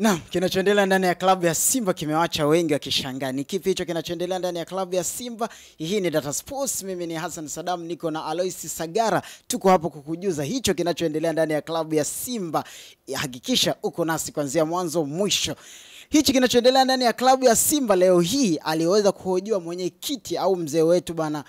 Naam, kinachoendelea ndani ya klabu ya Simba kimewaacha wengi wakishangaa. Ni kipi hicho kinachoendelea ndani ya klabu ya Simba? Hii ni Data Sports, mimi ni Hassan Saddam, niko na Alois Sagara. Tuko hapo kukujuza hicho kinachoendelea ndani ya klabu ya Simba. Hakikisha uko nasi kuanzia mwanzo mwisho. Hichi kinachoendelea ndani ya klabu ya Simba leo hii aliweza kuhojiwa mwenyekiti au mzee wetu bana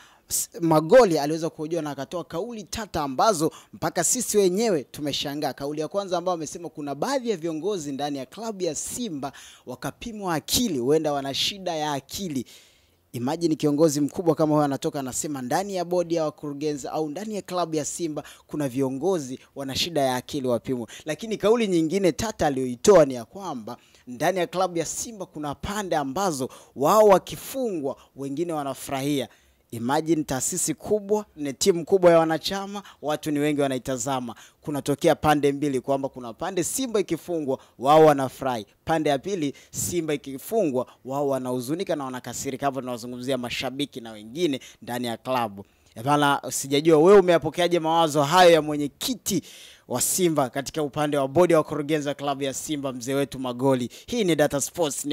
Magoli aliweza kuhojiwa na akatoa kauli tata ambazo mpaka sisi wenyewe tumeshangaa. Kauli ya kwanza ambayo amesema kuna baadhi ya viongozi ndani ya klabu ya Simba wakapimwa akili, huenda wana shida ya akili. Imagine kiongozi mkubwa kama huyo anatoka anasema ndani ya bodi ya wakurugenzi au ndani ya klabu ya Simba kuna viongozi wana shida ya akili wapimwe. Lakini kauli nyingine tata aliyoitoa ni ya kwamba ndani ya klabu ya Simba kuna pande ambazo wao wakifungwa wengine wanafurahia. Imagine taasisi kubwa, ni timu kubwa ya wanachama, watu ni wengi wanaitazama. Kunatokea pande mbili kwamba kuna pande Simba ikifungwa wao wanafurahi, pande ya pili Simba ikifungwa wao wanahuzunika na wanakasirika. Hapo tunazungumzia mashabiki na wengine ndani ya klabu. Bana, sijajua wewe umeyapokeaje mawazo hayo ya mwenyekiti wa Simba katika upande wa bodi wa kurugenzi wa klabu ya Simba, mzee wetu Magoli. Hii ni Data Sports,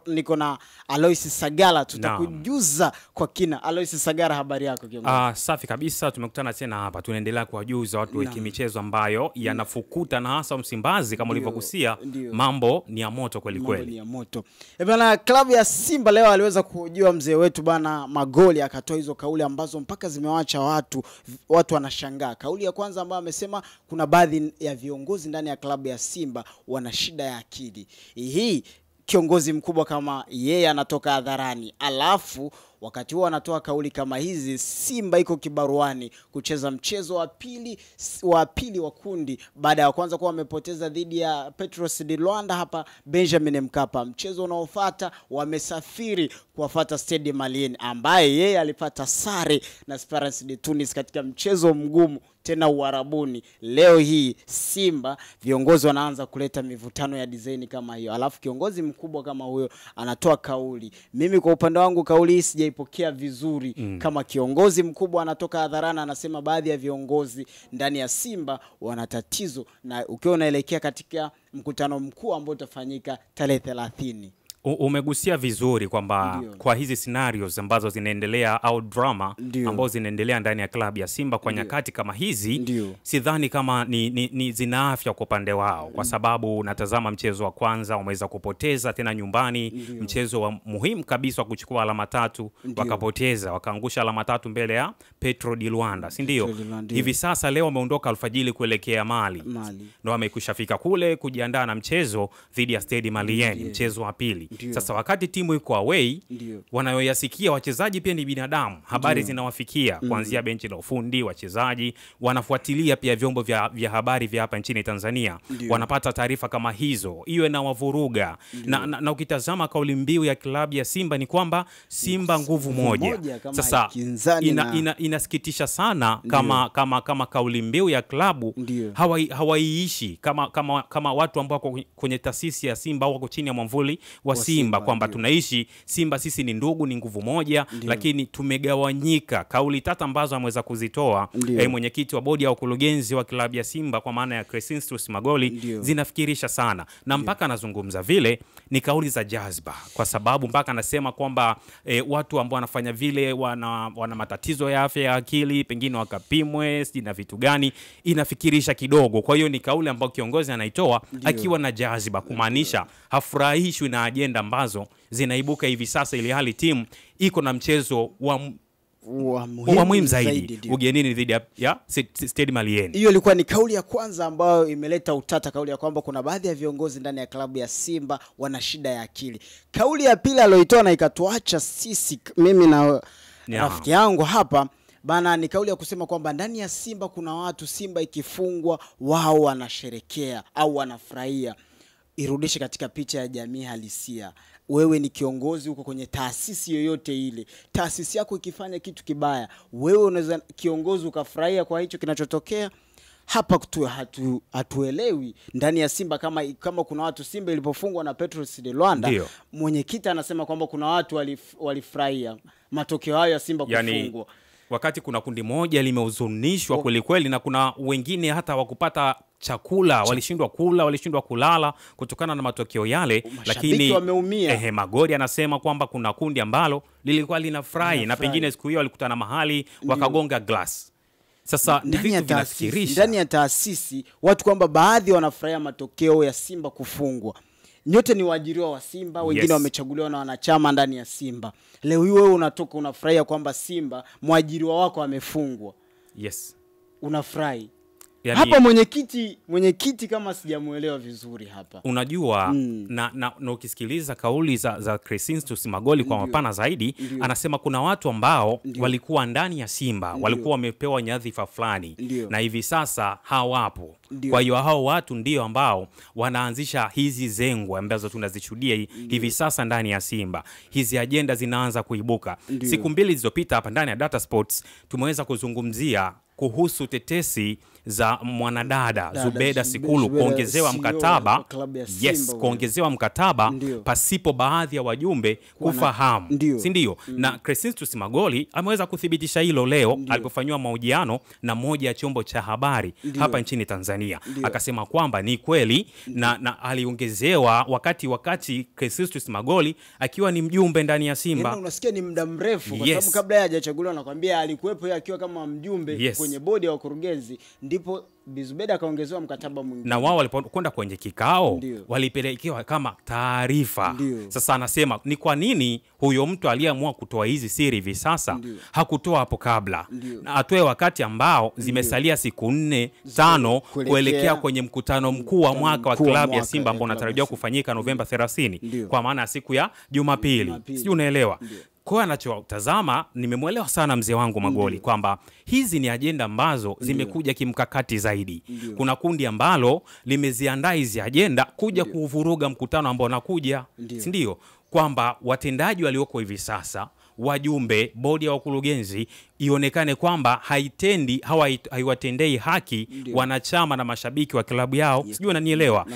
niko na Alois Sagara, tutakujuza kwa kina. Alois Sagara, habari yako kiongozi? Safi kabisa, tumekutana tena hapa. Tunaendelea kuwajuza watu wa michezo ambayo yanafukuta na hasa Msimbazi kama ulivyokusia. Mambo ni ya moto kweli kweli. Mambo ni ya moto. Bana, klabu ya Simba leo aliweza kuhojiwa mzee wetu bana Magoli, akatoa hizo kauli ambazo mpaka zimewaacha watu wanashangaa. Kauli ya kwanza ambayo amesema kuna baadhi ya viongozi ndani ya klabu ya Simba wana shida ya akili. Hii kiongozi mkubwa kama yeye anatoka hadharani, alafu wakati huo anatoa kauli kama hizi. Simba iko kibaruani kucheza mchezo wa pili wa kundi baada ya kwanza kuwa wamepoteza dhidi ya Petros de Luanda hapa Benjamin Mkapa. Mchezo unaofuata wamesafiri kuwafuata Stade Malien ambaye yeye alipata sare na Esperance de Tunis katika mchezo mgumu tena Uarabuni. Leo hii Simba viongozi wanaanza kuleta mivutano ya design kama hiyo, alafu kiongozi mkubwa kama huyo anatoa kauli. Mimi kwa upande wangu kauli hii sijaipokea vizuri. Kama kiongozi mkubwa anatoka hadharani anasema baadhi ya viongozi ndani ya Simba wana tatizo, na ukiwa unaelekea katika mkutano mkuu ambao utafanyika tarehe 30. Umegusia vizuri kwamba kwa hizi scenarios ambazo zinaendelea au drama ambazo zinaendelea ndani ya klabu ya Simba kwa nyakati kama hizi, sidhani kama ni zina afya kwa upande wao, kwa sababu unatazama mchezo wa kwanza wameweza kupoteza tena nyumbani. Mchezo wa muhimu kabisa wa kuchukua alama 3 wakapoteza, wakaangusha alama 3 mbele ya Petro de Luanda, si ndio? Hivi sasa leo wameondoka alfajili kuelekea Mali. Ndio wamekushafika kule kujiandaa na mchezo dhidi ya Stade Malien, mchezo wa pili. Sasa wakati timu iko away, wanayoyasikia wachezaji pia ni binadamu, habari zinawafikia kuanzia benchi la ufundi, wachezaji wanafuatilia pia vyombo vya habari vya hapa nchini Tanzania. Wanapata taarifa kama hizo, iwe na wavuruga. Na ukitazama kauli mbiu ya klabu ya Simba ni kwamba Simba nguvu moja. Sasa inasikitisha sana kama kauli mbiu ya klabu hawaiishi kama watu ambao wako kwenye taasisi ya Simba au wako chini ya mwamvuli wa Simba, kwamba tunaishi Simba sisi ni ndugu, ni nguvu moja, lakini tumegawanyika. Kauli tata ambazo ameweza kuzitoa mwenyekiti wa bodi ya wakurugenzi wa klabu ya Simba kwa maana ya Crescentus Magoli zinafikirisha sana, na mpaka anazungumza vile ni kauli za jazba, kwa sababu mpaka anasema kwamba watu ambao wanafanya vile wana matatizo ya afya ya akili, pengine wakapimwe na vitu gani, inafikirisha kidogo. Kwa hiyo ni kauli ambayo kiongozi anaitoa akiwa na jazba, kumaanisha hafurahishwi na ajenda ambazo zinaibuka hivi sasa, ili hali timu iko na mchezo wa muhimu zaidi ugenini dhidi ya Stade Malien. Hiyo ilikuwa ni kauli ya kwanza ambayo imeleta utata, kauli ya kwamba kuna baadhi ya viongozi ndani ya klabu ya Simba wana shida ya akili. Kauli ya pili aliyoitoa na ikatuacha sisi, mimi na rafiki yangu hapa bana, ni kauli ya kusema kwamba ndani ya Simba kuna watu Simba ikifungwa wao wanasherekea au wanafurahia. Irudishe katika picha ya jamii halisia. Wewe ni kiongozi uko kwenye taasisi yoyote ile, taasisi yako ikifanya kitu kibaya, wewe unaweza kiongozi ukafurahia kwa hicho kinachotokea? Hapa hatuelewi ndani ya Simba kama kuna watu Simba ilipofungwa na Petros de Luanda, mwenyekiti anasema kwamba kuna watu walifurahia matokeo hayo ya Simba kufungwa. Wakati kuna kundi moja limehuzunishwa kweli kweli, na kuna wengine hata wakupata chakula, walishindwa kula, walishindwa kulala kutokana na matokeo yale. Lakini wameumia. Magori anasema kwamba kuna kundi ambalo lilikuwa linafurahi na pengine siku hiyo walikutana mahali wakagonga glass. Sasa ni vitu vinafikirisha ndani ya taasisi watu kwamba baadhi wanafurahia matokeo ya Simba kufungwa. Nyote ni waajiriwa wa Simba, wengine wamechaguliwa na wanachama ndani ya Simba. Leo hii wewe unatoka unafurahia kwamba Simba mwajiriwa wako amefungwa. Yes. Unafurahi. Hapa mwenyekiti kama sijamuelewa vizuri hapa. Unajua na ukisikiliza kauli za Crescentus Magoli kwa mapana zaidi, anasema kuna watu ambao walikuwa ndani ya Simba, walikuwa wamepewa nyadhifa fulani na hivi sasa hawapo. Kwa hiyo hao watu ndio ambao wanaanzisha hizi zengwe ambazo tunazishuhudia hivi sasa ndani ya Simba. Hizi agenda zinaanza kuibuka. Siku 2 zilizopita hapa ndani ya Data Sports tumeweza kuzungumzia kuhusu tetesi za mwanadada Zubeda Sikulu kuongezewa mkataba. Kuongezewa mkataba pasipo baadhi ya wajumbe kufahamu. Si ndio? Na Crescentus Magoli ameweza kuthibitisha hilo leo alipofanywa mahojiano na moja ya chombo cha habari hapa nchini Tanzania. Akasema kwamba ni kweli na aliongezewa wakati Crescentus Magoli akiwa ni mjumbe ndani ya Simba. Yaani unasikia ni muda mrefu kwa sababu kabla hajachaguliwa nakwambia alikuwepo yeye akiwa kama mjumbe kwenye bodi ya wakurugenzi, ndipo Zubeda akaongezewa mkataba mwingine. Na wao walipokwenda kwenye kikao walipelekewa kama taarifa. Sasa anasema ni kwa nini huyo mtu aliyeamua kutoa hizi siri hivi sasa hakutoa hapo kabla, na atoe wakati ambao zimesalia siku 4-5 kuelekea kwenye mkutano mkuu wa mwaka wa klabu ya Simba ambao unatarajiwa kufanyika Novemba 30 kwa maana ya siku ya Jumapili. Sijui unaelewa. Kwa anachotazama nimemuelewa sana mzee wangu Magoli kwamba hizi ni agenda ambazo zimekuja kimkakati zaidi. Kuna kundi ambalo limeziandaa hizi agenda kuja kuvuruga mkutano ambao unakuja. Si ndio? Kwamba watendaji walioko hivi sasa, wajumbe, bodi ya wakurugenzi ionekane kwamba haiwatendei haki wanachama na mashabiki wa klabu yao. Sijui unanielewa.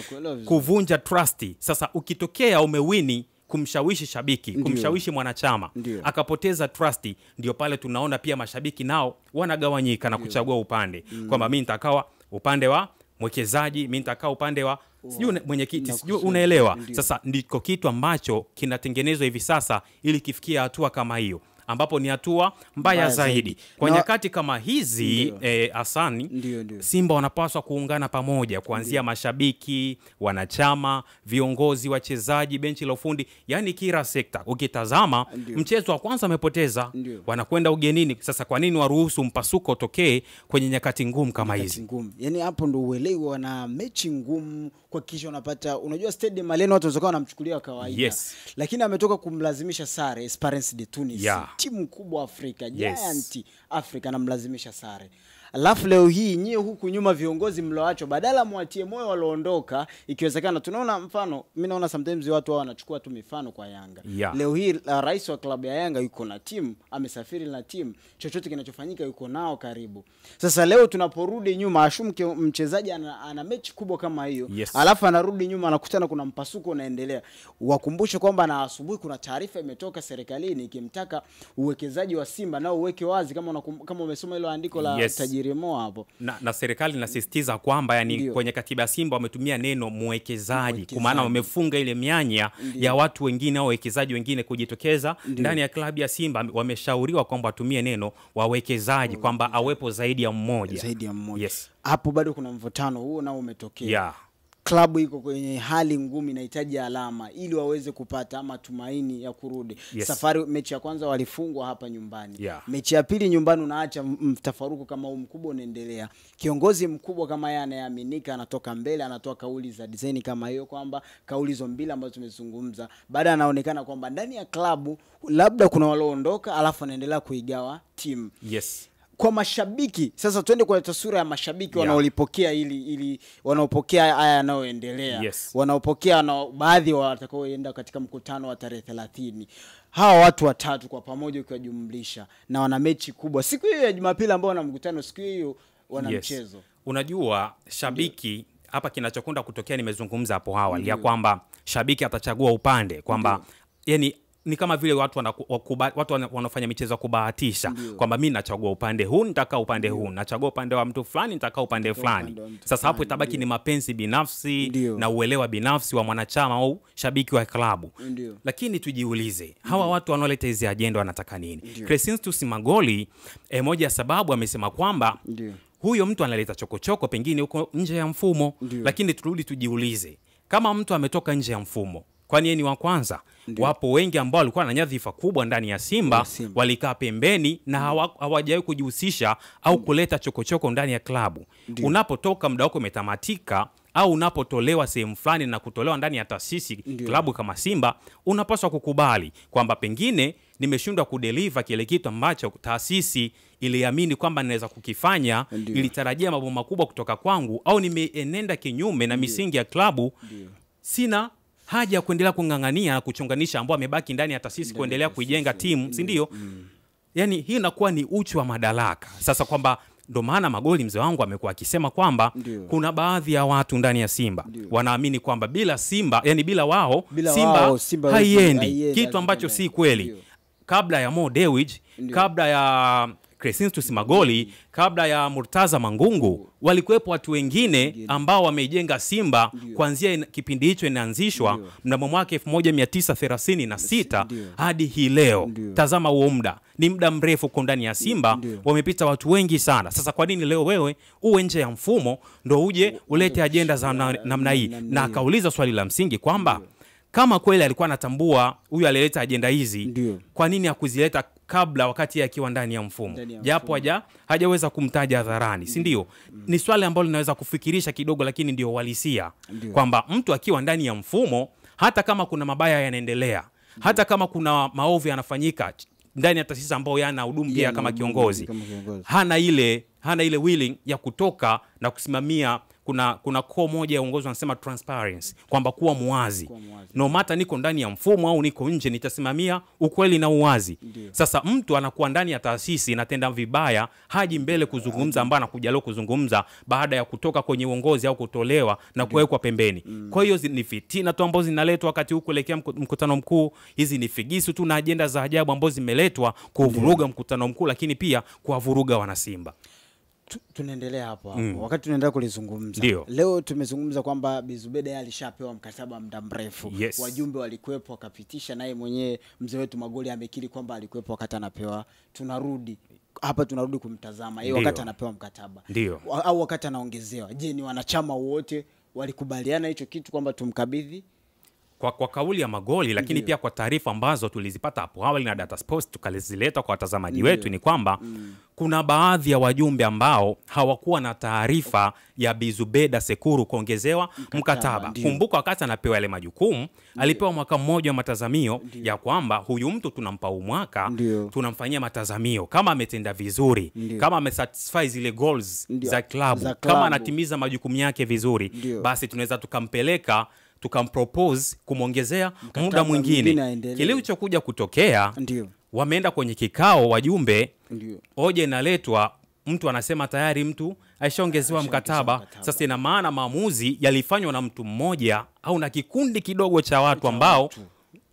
Kuvunja trust. Sasa ukitokea umewini kumshawishi shabiki, kumshawishi mwanachama, akapoteza trust, ndio pale tunaona pia mashabiki nao wanagawanyika na kuchagua upande. Kwamba mimi nitakawa upande wa mwekezaji, mimi nitakaa upande wa sijui mwenyekiti, sijui unaelewa. Sasa ndiko kitu ambacho kinatengenezwa hivi sasa ili kifikia hatua kama hiyo, ambapo ni hatua mbaya zaidi. Kwa nyakati kama hizi Hasani, Simba wanapaswa kuungana pamoja kuanzia mashabiki, wanachama, viongozi, wachezaji, benchi la ufundi, yani kila sekta. Ukitazama mchezo wa kwanza amepoteza, wanakwenda ugenini. Sasa kwa nini waruhusu mpasuko utokee kwenye nyakati ngumu kama hizi? Yani hapo ndo uelewa na mechi ngumu kwa kisha unapata, unajua Stadium Maleno watu wazokao wanamchukulia kawaida. Lakini ametoka kumlazimisha sare Esperance de Tunis. Timu kubwa Afrika, Giant Africa, na mlazimisha sare. Alafu leo hii nyie huku nyuma viongozi mloacho badala mwatie moyo walioondoka, ikiwezekana tunaona mfano, mimi naona sometimes watu wao wanachukua tu mifano kwa Yanga. Leo hii rais wa klabu ya Yanga yuko na timu, amesafiri na timu, chochote kinachofanyika yuko nao karibu. Sasa leo tunaporudi nyuma, ashumke mchezaji ana mechi kubwa kama hiyo, alafu anarudi nyuma anakutana kuna mpasuko unaendelea. Wakumbushe kwamba na asubuhi kuna taarifa imetoka serikalini ikimtaka uwekezaji wa Simba nao uweke wazi, kama umesoma hilo andiko la tajiri hapo. Na serikali inasisitiza kwamba yani kwenye katiba ya Simba wametumia neno mwekezaji, kwa maana wamefunga ile mianya ya watu wengine au wawekezaji wengine kujitokeza ndani ya klabu ya Simba. Wameshauriwa kwamba watumie neno wawekezaji, kwamba awepo zaidi ya mmoja. Hapo bado kuna mvutano huo nao umetokea. Klabu iko kwenye hali ngumu, inahitaji alama ili waweze kupata matumaini ya kurudi. Safari mechi ya kwanza walifungwa hapa nyumbani. Mechi ya pili nyumbani unaacha mtafaruku kama huu mkubwa unaendelea. Kiongozi mkubwa kama yeye anayeaminika anatoka mbele, anatoa kauli za design kama hiyo, kwamba kauli hizo mbili ambazo tumezungumza, baada anaonekana kwamba ndani ya klabu labda kuna walioondoka alafu anaendelea kuigawa timu. Kwa mashabiki, sasa twende kwa taswira ya mashabiki wanaolipokea ili wanaopokea haya yanayoendelea. Wanaopokea na baadhi watakaoenda katika mkutano wa tarehe 30. Hawa watu watatu kwa pamoja ukiwajumlisha, na wana mechi kubwa siku hiyo ya Jumapili ambao wana mkutano siku hiyo wana mchezo. Unajua shabiki hapa kinachokwenda kutokea, nimezungumza hapo awali ya kwamba shabiki atachagua upande, kwamba yani ni kama vile watu wanafanya michezo kubahatisha kwamba mimi nachagua upande huu, nitakaa upande huu, nachagua upande wa mtu fulani, nitakaa upande fulani. Sasa hapo itabaki ni mapenzi binafsi na uelewa binafsi wa mwanachama au shabiki wa klabu. Lakini tujiulize, hawa watu wanaoleta hizi agenda wanataka nini? Crescentus Magoli moja ya sababu amesema kwamba huyo mtu analeta chokochoko pengine huko nje ya mfumo. Lakini turudi tujiulize, kama mtu ametoka nje ya mfumo, kwani yeye ni wa kwanza? Wapo wengi ambao walikuwa na nyadhifa kubwa ndani ya Simba, walikaa pembeni na hawajawahi kujihusisha au kuleta chokochoko ndani ya klabu. Unapotoka muda wako umetamatika au unapotolewa sehemu fulani na kutolewa ndani ya taasisi klabu kama Simba, unapaswa kukubali kwamba pengine nimeshindwa kudeliver kile kitu ambacho taasisi iliamini kwamba naweza kukifanya, ilitarajia mambo makubwa kutoka kwangu, au nimeenenda kinyume na misingi ya klabu. Sina haja kuendelea kungangania na kuchunganisha ambao amebaki ndani ya taasisi kuendelea kuijenga timu, si ndio? Yani hii inakuwa ni uchu wa madaraka. Sasa kwamba ndo maana Magoli mzee wangu amekuwa akisema kwamba kuna baadhi ya watu ndani ya Simba wanaamini kwamba bila Simba, yani bila wao Simba haiendi, kitu ambacho si kweli. Kabla ya Mo Dewji, kabla ya Crescentus Magoli, kabla ya Murtaza Mangungu, walikuwepo watu wengine ambao wamejenga Simba kuanzia kipindi hicho inaanzishwa mnamo mwaka 1936 hadi hii leo. Tazama huo muda, ni muda mrefu kwa ndani ya Simba, wamepita watu wengi sana. Sasa kwa nini leo wewe uwe nje ya mfumo ndo uje ulete agenda za namna hii? Na akauliza swali la msingi kwamba kama kweli alikuwa anatambua huyu alileta agenda hizi, kwa nini hakuzileta kabla wakati akiwa ndani ya mfumo? Japo hajaweza kumtaja hadharani, si ndio? Ni swali ambalo linaweza kufikirisha kidogo, lakini ndio uhalisia kwamba mtu akiwa ndani ya mfumo, hata kama kuna mabaya yanaendelea, hata kama kuna maovu yanafanyika ndani ya taasisi ambao yana hudumu pia kama kiongozi, hana ile willing ya kutoka na kusimamia. Kuna core moja ya uongozi wanasema transparency, kwamba kuwa muwazi. No matter niko ndani ya mfumo au niko nje, nitasimamia ukweli na uwazi. Sasa mtu anakuwa ndani ya taasisi inatenda vibaya, haji mbele kuzungumza, ambaye anakuja leo kuzungumza baada ya kutoka kwenye uongozi au kutolewa na kuwekwa pembeni. Kwa hiyo ni fitina tu ambazo zinaletwa wakati huko kuelekea mkutano mkuu. Hizi ni figisu tu na agenda za ajabu ambazo zimeletwa kuvuruga mkutano mkuu, lakini pia kuwavuruga wana Simba. Tunaendelea hapo. Wakati tunaendelea kulizungumza, leo tumezungumza kwamba Bizubeda alishapewa mkataba muda mrefu. Wajumbe walikuwepo wakapitisha, naye mwenyewe mzee wetu Magoli amekiri kwamba alikuwepo wakati anapewa. Tunarudi kumtazama yeye wakati anapewa mkataba au wakati anaongezewa. Je, ni wanachama wote walikubaliana hicho kitu kwamba tumkabidhi? Kwa kauli ya Magoli, lakini pia kwa taarifa ambazo tulizipata hapo awali na Data Sports tukalizileta kwa watazamaji wetu, ni kwamba kuna baadhi ya wajumbe ambao hawakuwa na taarifa ya Bizubeda Sekuru kuongezewa mkataba. Kumbuka wakati anapewa yale majukumu, alipewa mwaka mmoja wa matazamio ya kwamba huyu mtu tunampa mwaka, tunamfanyia matazamio kama ametenda vizuri, kama amesatisfy zile goals za klabu, kama anatimiza majukumu yake vizuri, basi tunaweza tukampeleka tukampropose kumongezea muda mwingine. Kilichokuja kutokea, wameenda kwenye kikao wajumbe, hoja inaletwa, mtu anasema tayari mtu aishaongezewa mkataba. Sasa ina maana maamuzi yalifanywa na mtu mmoja au na kikundi kidogo cha watu ambao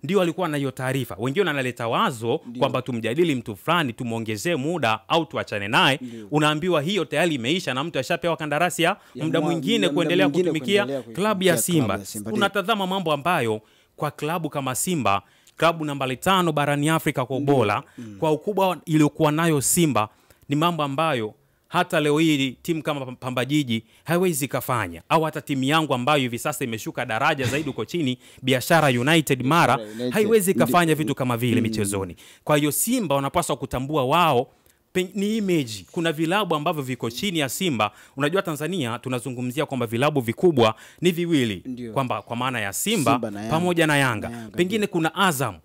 ndio walikuwa na hiyo taarifa. Wengine wanaleta wazo kwamba tumjadili mtu fulani, tumuongezee muda au tuachane naye. Unaambiwa hiyo tayari imeisha na mtu ashapewa kandarasi ya muda mwingine kuendelea kutumikia klabu ya Simba. Unatazama mambo ambayo kwa klabu kama Simba, klabu namba 5 barani Afrika kwa ubora, kwa ukubwa iliyokuwa nayo Simba, ni mambo ambayo hata leo hii timu kama Pamba Jiji haiwezi kafanya, au hata timu yangu ambayo hivi sasa imeshuka daraja zaidi uko chini, Biashara United Mara, haiwezi kafanya vitu kama vile michezoni. Kwa hiyo Simba wanapaswa kutambua wao ni image. Kuna vilabu ambavyo viko chini ya Simba. Unajua Tanzania tunazungumzia kwamba vilabu vikubwa ni viwili, kwamba kwa maana ya Simba pamoja na Yanga. Pengine kuna Azam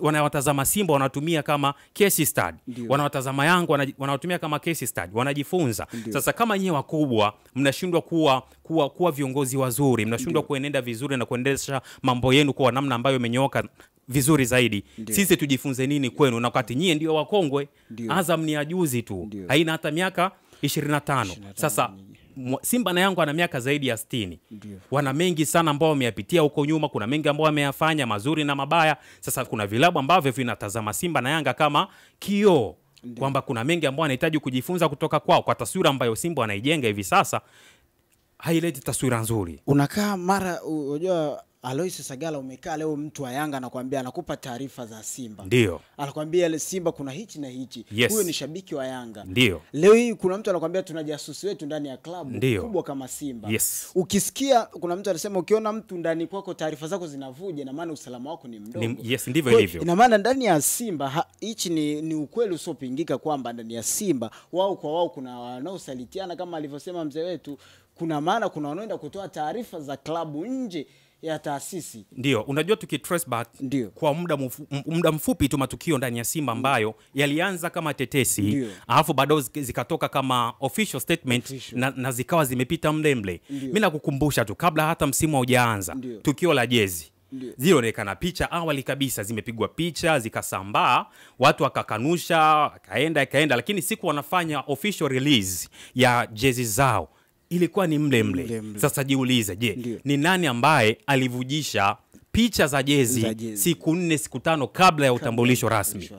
wanawatazama Simba wanatumia kama case study, wanawatazama Yanga wanatumia kama case study, wanajifunza. Sasa kama nyinyi wakubwa mnashindwa kuwa viongozi wazuri, mnashindwa kuenenda vizuri na kuendesha mambo yenu kwa namna ambayo imenyooka vizuri zaidi, sisi tujifunze nini kwenu? Na wakati nyie ndio wakongwe. Azam ni ajuzi tu, haina hata miaka 25. Sasa Simba na Yanga wana miaka zaidi ya 60. Wana mengi sana ambao wameyapitia huko nyuma, kuna mengi ambao wameyafanya mazuri na mabaya. Sasa kuna vilabu ambavyo vinatazama Simba na Yanga kama kioo, kwamba kuna mengi ambao wanahitaji kujifunza kutoka kwao. Kwa taswira ambayo Simba wanaijenga hivi sasa haileti taswira nzuri. Unakaa mara unajua Alois Sagala, umekaa leo mtu wa Yanga anakuambia, anakupa taarifa za Simba. Ndio. Anakuambia ile Simba kuna hichi na hichi. Huyo ni shabiki wa Yanga. Ndio. Leo hii kuna mtu anakuambia tuna jasusi wetu ndani ya klabu kubwa kama Simba. Ukisikia kuna mtu anasema ukiona mtu ndani kwako taarifa zako zinavuja, na maana usalama wako ni mdogo. Ndivyo ilivyo. Ina maana ndani ya Simba hichi ni ukweli usiopingika kwamba ndani ya Simba wao kwa wao kuna wanaosalitiana kama alivyosema mzee wetu. Kuna maana kuna wanaoenda kutoa taarifa za klabu nje ya taasisi. Ndio, unajua tukitrace back kwa muda mfupi tu matukio ndani ya Simba ambayo yalianza kama tetesi, alafu baadaye zikatoka kama official statement na zikawa zimepita mlemle. Mimi nakukumbusha tu kabla hata msimu haujaanza, tukio la jezi zilionekana picha awali kabisa, zimepigwa picha zikasambaa, watu wakakanusha, kaenda, lakini siku wanafanya official release ya jezi zao ilikuwa ni mlemle. Sasa jiulize, je, ni nani ambaye alivujisha picha za jezi siku 4 siku 5 kabla ya utambulisho rasmi?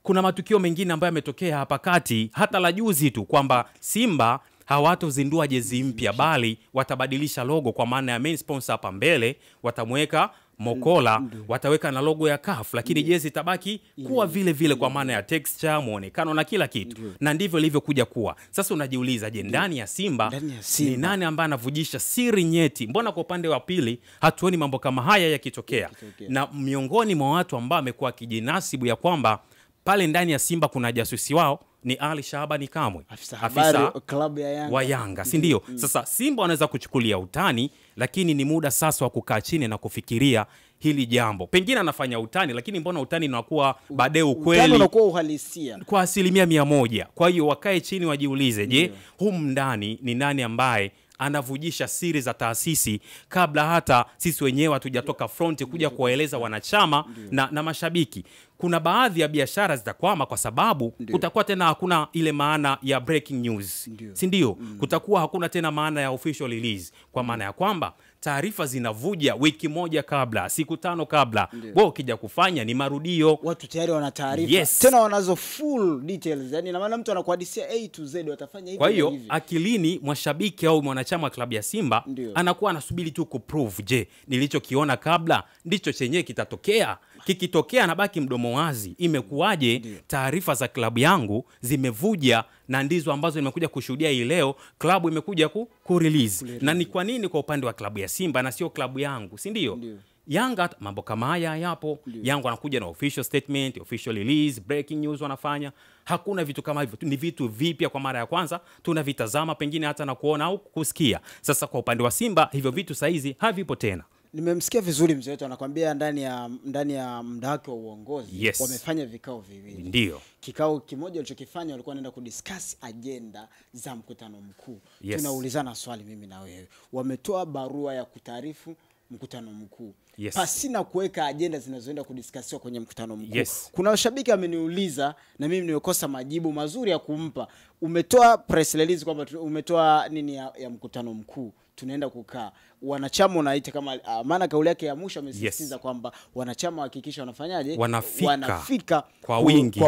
Kuna matukio mengine ambayo yametokea hapa kati, hata la juzi tu, kwamba Simba hawatozindua jezi mpya bali watabadilisha logo, kwa maana ya main sponsor hapa mbele watamweka Mokola, wataweka na logo ya CAF, lakini jezi itabaki kuwa vile vile kwa maana ya texture, muonekano na kila kitu. Na ndivyo ilivyokuja kuwa. Sasa unajiuliza, je, ndani ya Simba ni nani ambaye anavujisha siri nyeti? Mbona kwa upande wa pili hatuoni mambo kama haya yakitokea? Na miongoni mwa watu ambao amekuwa kijinasibu ya kwamba pale ndani ya Simba kuna jasusi wao ni Ali Shabani Kamwe, afisa klabu ya Yanga wa Yanga, si ndio? Sasa Simba wanaweza kuchukulia utani, lakini ni muda sasa wa kukaa chini na kufikiria hili jambo. Pengine anafanya utani, lakini mbona utani unakuwa baadaye ukweli? Utani unakuwa uhalisia kwa 100%. Kwa hiyo wakae chini wajiulize, je, humu ndani ni nani ambaye anavujisha siri za taasisi kabla hata sisi wenyewe hatujatoka front kuja kuwaeleza wanachama na mashabiki? Kuna baadhi ya biashara zitakwama kwa sababu kutakuwa tena hakuna ile maana ya breaking news, si ndio? Kutakuwa hakuna tena maana ya official release, kwa maana ya kwamba taarifa zinavuja wiki moja kabla, siku 5 kabla. Wao kija kufanya ni marudio, watu tayari wana taarifa, tena wanazo full details. Yani na maana mtu anakuhadisia A to Z watafanya hivi. Kwa hiyo akilini mwashabiki au mwanachama wa klabu ya Simba anakuwa anasubiri tu kuprove, je, nilichokiona kabla ndicho chenyewe kitatokea? Kikitokea anabaki mdomo wazi, imekuwaje taarifa za klabu yangu zimevuja na ndizo ambazo nimekuja kushuhudia hii leo klabu imekuja ku-release. Na ni kwa nini kwa upande wa klabu ya Simba na sio klabu yangu, si ndio? Yanga mambo kama haya yapo. Yanga wanakuja na official statement, official release, breaking news wanafanya. Hakuna vitu kama hivyo. Ni vitu vipya kwa mara ya kwanza tunavitazama, pengine hata na kuona au kusikia. Sasa kwa upande wa Simba hivyo vitu saizi havipo tena. Nimemsikia vizuri mzee wetu anakuambia ndani ya muda wake wa uongozi wamefanya vikao viwili. Ndio. Kikao kimoja walichokifanya walikuwa wanaenda kudiscuss agenda za mkutano mkuu. Tunaulizana swali mimi na wewe. Wametoa barua ya kutaarifu mkutano mkuu. Pasina kuweka agenda zinazoenda kudiskasiwa kwenye mkutano mkuu. Kuna washabiki ameniuliza na mimi nimekosa majibu mazuri ya kumpa. Umetoa press release kwamba umetoa nini ya mkutano mkuu, tunaenda kukaa. Wanachama wanaita kama maana kauli yake ya mwisho amesisitiza kwamba wanachama hakikisha wanafanyaje? Wanafika kwa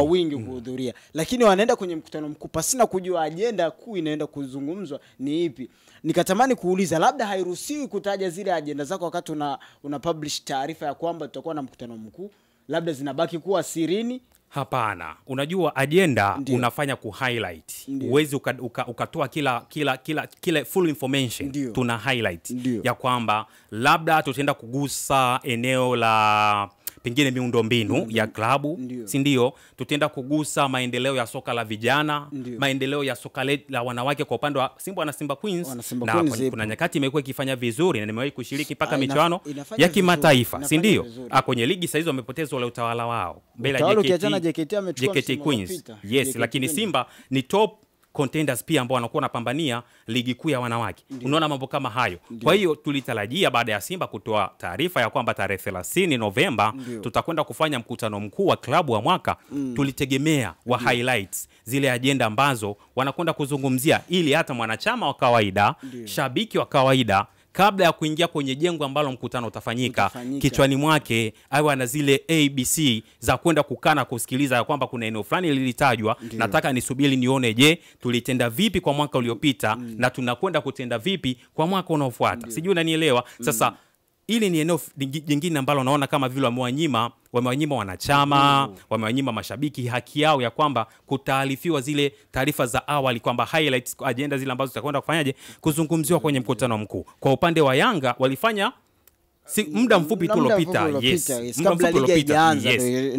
wingi kuhudhuria. Lakini wanaenda kwenye mkutano mkuu pasina kujua agenda kuu inaenda kuzungumzwa ni ipi. Nikatamani kuuliza, labda hairuhusiwi kutaja zile agenda zako wakati una publish taarifa ya kwamba tutakuwa na mkutano mkuu, labda zinabaki kuwa sirini? Hapana, unajua agenda unafanya ku-highlight. Uwezi ukatoa kila full information. Tuna highlight ya kwamba labda tutaenda kugusa eneo la pengine miundombinu ya klabu, si ndio? Tutaenda kugusa maendeleo ya soka la vijana, maendeleo ya soka la wanawake kwa upande wa Simba na Simba Queens. Na kuna nyakati imekuwa ikifanya vizuri na nimewahi kushiriki paka michuano ya kimataifa, si ndio? Kwenye ligi saizi wamepoteza ule utawala wao mbele ya JKT amechukua Queens. Lakini Simba ni top contenders pia ambao wanakuwa wanapambania ligi kuu ya wanawake. Unaona mambo kama hayo. Kwa hiyo tulitarajia baada ya Simba kutoa taarifa ya kwamba tarehe 30 Novemba tutakwenda kufanya mkutano mkuu wa klabu wa mwaka. Tulitegemea wa highlights zile agenda ambazo wanakwenda kuzungumzia, ili hata mwanachama wa kawaida, shabiki wa kawaida, kabla ya kuingia kwenye jengo ambalo mkutano utafanyika, kichwani mwake awe na zile ABC za kwenda kukana kusikiliza ya kwamba kuna eneo fulani lilitajwa, nataka nisubiri nione je tulitenda vipi kwa mwaka uliopita na tunakwenda kutenda vipi kwa mwaka unaofuata. Sijui unanielewa. Sasa ili ni eneo jingine ambalo naona kama vile wamewanyima wanachama, wamewanyima mashabiki haki yao ya kwamba kutaarifiwa zile taarifa za awali, kwamba highlights, agenda zile ambazo tutakwenda kufanyaje kuzungumziwa kwenye mkutano mkuu. Kwa upande wa Yanga walifanya muda mfupi tu uliopita, kabla ligi haijaanza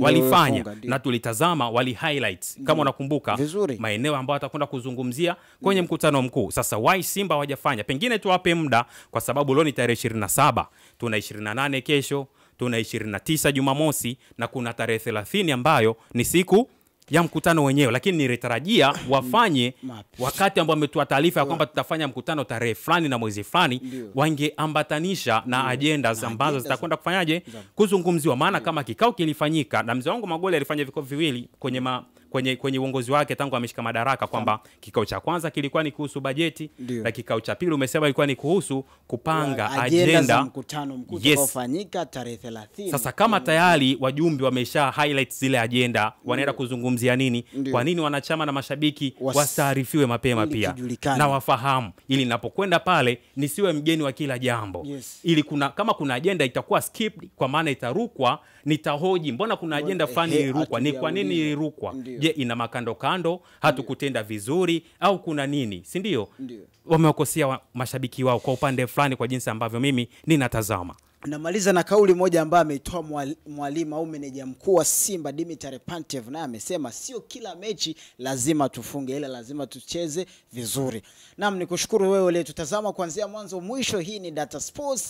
walifanya na tulitazama, wali highlights kama unakumbuka maeneo ambayo watakwenda kuzungumzia kwenye mkutano mkuu. Sasa why Simba hawajafanya? Pengine tuwape muda, kwa sababu leo ni tarehe 27, tuna 28 kesho, tuna 29 Jumamosi, na kuna tarehe 30 ambayo ni siku ya mkutano wenyewe. Lakini nilitarajia wafanye wakati ambao wametoa taarifa ya kwamba tutafanya mkutano tarehe fulani na mwezi fulani, wangeambatanisha na agendas ambazo zitakwenda kufanyaje kuzungumziwa. Maana kama kikao kilifanyika na mzee wangu Magoli alifanya vikao viwili kwenye uongozi wake tangu ameshika madaraka, kwamba kikao cha kwanza kilikuwa ni kuhusu bajeti na kikao cha pili umesema ilikuwa ni kuhusu kupanga agenda mkutano mkuu utakaofanyika tarehe 30. Sasa kama tayari wajumbe wamesha highlight zile agenda, wanaenda kuzungumzia nini? Kwa nini wanachama na mashabiki wasaarifiwe mapema pia na wafahamu, ili ninapokwenda pale nisiwe mgeni wa kila jambo? Ili kama kuna agenda itakuwa skipped, kwa maana itarukwa, nitahoji mbona kuna agenda fulani ilirukwa, ni kwa nini ilirukwa? Je, ina makando kando, hatukutenda vizuri au kuna nini? Si ndio? Wamewakosea mashabiki wao kwa upande fulani, kwa jinsi ambavyo mimi ninatazama. Namaliza na kauli moja ambayo ameitoa mwalimu au meneja mkuu wa Simba Dimitar Pantev, naye amesema sio kila mechi lazima tufunge, ila lazima tucheze vizuri. Naam, nikushukuru wewe uliyetutazama kuanzia mwanzo mwisho. Hii ni Data Sports.